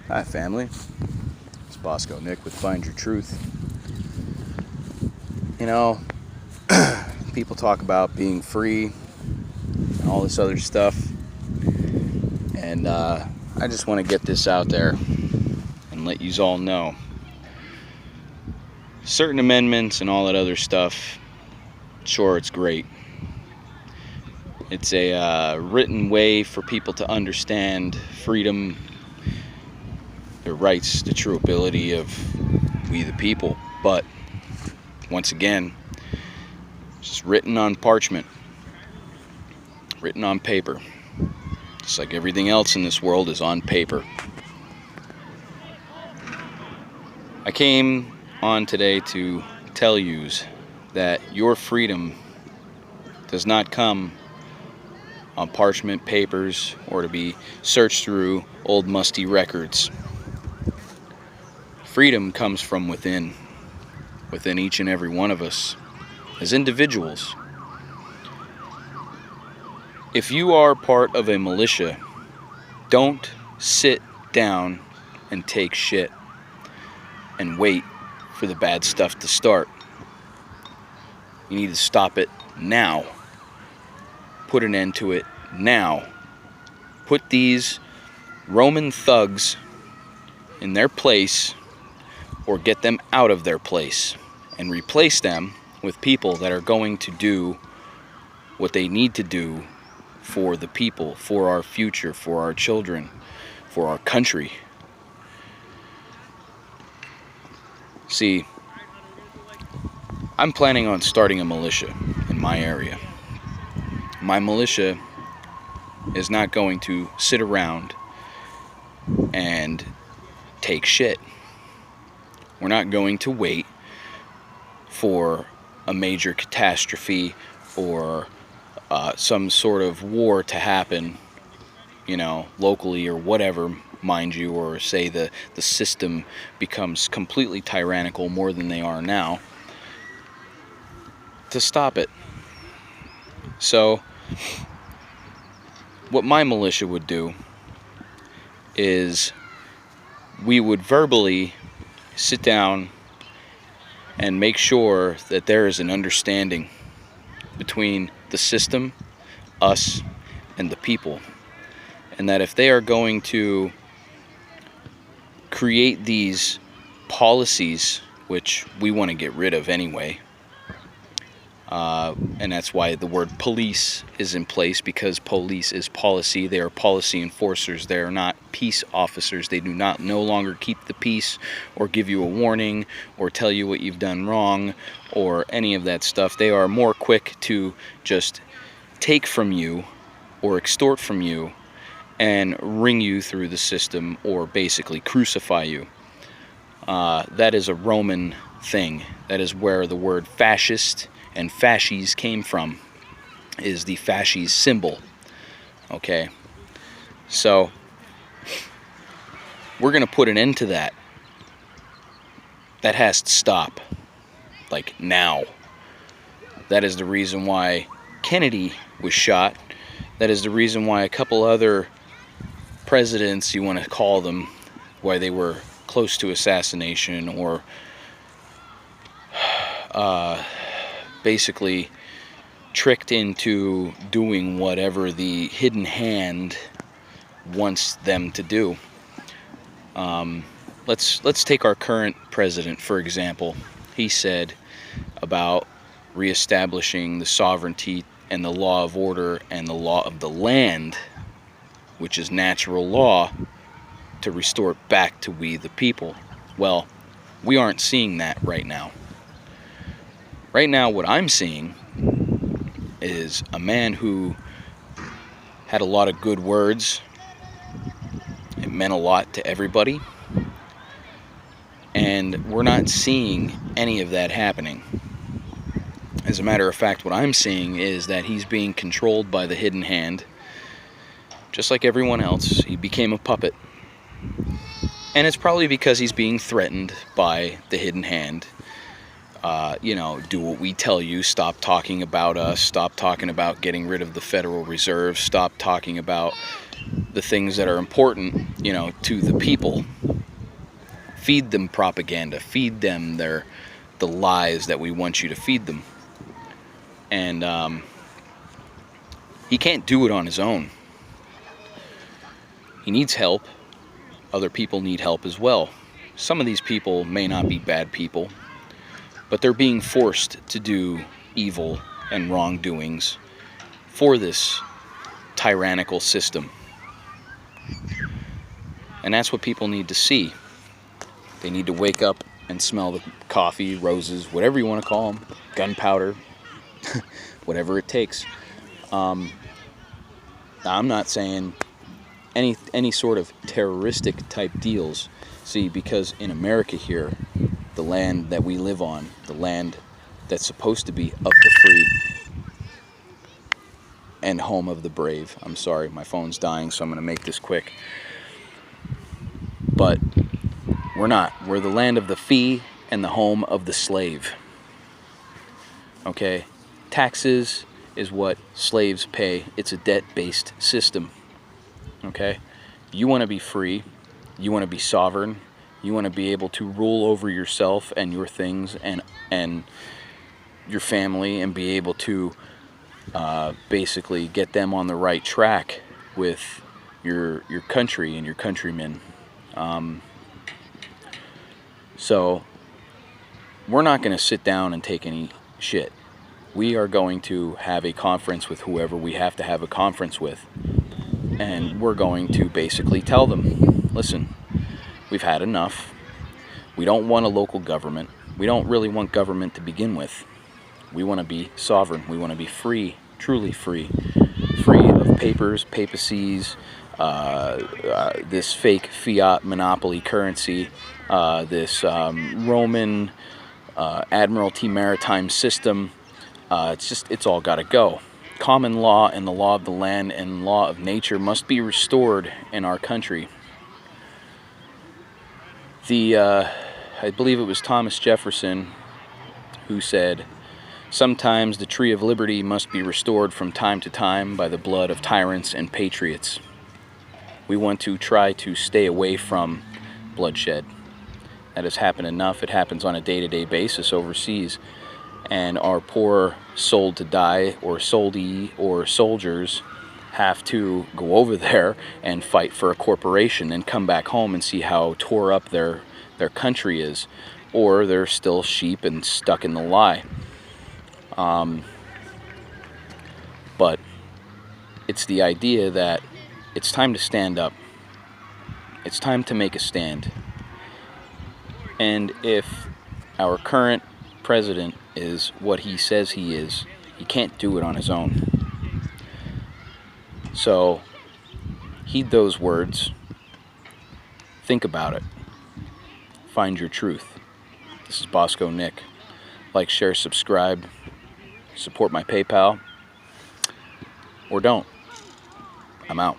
Hi family, it's Bosco Nick with Find Your Truth. You know, people talk about being free and all this other stuff, and I just want to get this out there and let yous all know. Certain amendments and all that other stuff, sure, it's great. It's a written way for people to understand freedom, their rights, the true ability of we the people. But once again, it's just written on parchment, written on paper. Just like everything else in this world is on paper. I came on today to tell yous that your freedom does not come on parchment papers or to be searched through old musty records. Freedom comes from within each and every one of us as individuals. If you are part of a militia, don't sit down and take shit and wait for the bad stuff to start. You need to stop it now. Put an end to it now. Put these Roman thugs in their place or get them out of their place and replace them with people that are going to do what they need to do for the people, for our future, for our children, for our country. See, I'm planning on starting a militia in my area. My militia is not going to sit around and take shit. We're not going to wait for a major catastrophe or some sort of war to happen, locally or whatever, mind you, or say the system becomes completely tyrannical more than they are now, to stop it. So what my militia would do is we would verbally sit down and make sure that there is an understanding between the system, us, and the people. And that if they are going to create these policies, which we want to get rid of anyway, and that's why the word police is in place, because police is policy. They are policy enforcers. They are not peace officers. They do not no longer keep the peace or give you a warning or tell you what you've done wrong or any of that stuff. They are more quick to just take from you or extort from you and ring you through the system or basically crucify you. That is a Roman thing. That is where the word fascist and fasces came from, is the fasces symbol. Okay, so we're going to put an end to that. That has to stop, like now. That is the reason why Kennedy was shot. That is the reason why a couple other presidents, you want to call them, why they were close to assassination or basically tricked into doing whatever the hidden hand wants them to do. Let's take our current president, for example. He said about reestablishing the sovereignty and the law of order and the law of the land, which is natural law, to restore it back to we the people. Well, we aren't seeing that right now. Right now, what I'm seeing is a man who had a lot of good words. It meant a lot to everybody. And we're not seeing any of that happening. As a matter of fact, what I'm seeing is that he's being controlled by the hidden hand. Just like everyone else, he became a puppet. And it's probably because he's being threatened by the hidden hand. Do what we tell you, stop talking about us, stop talking about getting rid of the Federal Reserve, stop talking about the things that are important, to the people. Feed them propaganda. Feed them the lies that we want you to feed them. And he can't do it on his own. He needs help. Other people need help as well. Some of these people may not be bad people, but they're being forced to do evil and wrongdoings for this tyrannical system. And that's what people need to see. They need to wake up and smell the coffee, roses, whatever you want to call them, gunpowder, whatever it takes. I'm not saying any sort of terroristic type deals. See, because in America here, the land that we live on, the land that's supposed to be of the free and home of the brave. I'm sorry, my phone's dying, so I'm going to make this quick. But we're not. We're the land of the free and the home of the slave. Okay? Taxes is what slaves pay. It's a debt-based system. Okay? You want to be free. You want to be sovereign. You want to be able to rule over yourself and your things and your family, and be able to basically get them on the right track with your country and your countrymen. So we're not going to sit down and take any shit. We are going to have a conference with whoever we have to have a conference with, and we're going to basically tell them, listen, we've had enough. We don't want a local government. We don't really want government to begin with. We want to be sovereign. We want to be free, truly free. Free of papers, papacies, this fake fiat monopoly currency, this Roman Admiralty maritime system. It's all got to go. Common law and the law of the land and law of nature must be restored in our country. I believe it was Thomas Jefferson who said, sometimes the tree of liberty must be restored from time to time by the blood of tyrants and patriots. We want to try to stay away from bloodshed. That has happened enough. It happens on a day-to-day basis overseas. And our poor sold to die or soldie or soldiers have to go over there and fight for a corporation and come back home and see how tore up their country is, or they're still sheep and stuck in the lie. But it's the idea that it's time to stand up. It's time to make a stand. And if our current president is what he says he is, he can't do it on his own. So heed those words. Think about it. Find your truth. This is Bosco Nick. Like, share, subscribe, support my PayPal, or don't. I'm out.